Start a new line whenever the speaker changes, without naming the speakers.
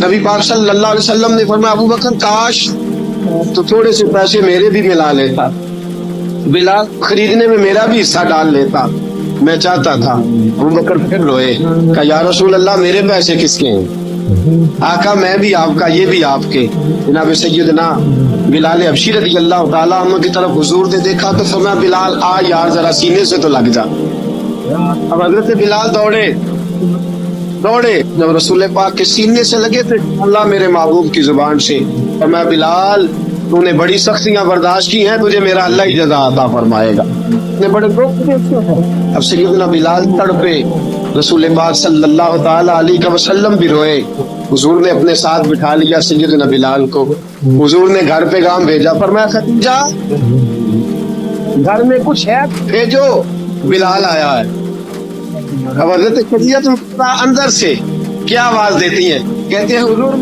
نبی پاک صلی اللہ علیہ وسلم نے فرمایا ابو بکر کاش تو تھوڑے سے پیسے میرے بھی ملا لیتا، بلال خریدنے میں میرا بھی حصہ ڈال لیتا، میں چاہتا تھا۔ ابو بکر پھر روئے، کہا یا رسول اللہ میرے پیسے کس کے ہیں؟ آقا میں بھی آپ کا، یہ بھی آپ کے۔ جناب سیدنا بلال حبشی رضی اللہ تعالیٰ عنہ کی طرف حضور نے دیکھا تو فرمایا بلال آ یار ذرا سینے سے تو لگ جا۔ اب حضرت بلال دوڑے جب رسول پاک کے سینے سے لگے تھے اللہ میرے محبوب کی زبان سے فرمایا بلال تو نے بڑی سختیاں برداشت کی ہیں، تجھے میرا اللہ ہی جزا عطا فرمائے گا۔ نے بڑے اب سیدنا بلال تڑپے، رسول پاک صلی اللہ تعالی علیہ وسلم بھی روئے۔ حضور نے اپنے ساتھ بٹھا لیا سیدنا بلال کو، حضور نے گھر پیغام بھیجا، فرمایا خدیجہ گھر میں کچھ ہے بھیجو، بلال آیا ہے۔ اب حضرت خدیجہ اندر سے کیا آواز دیتی ہیں، کہتے ہیں حضور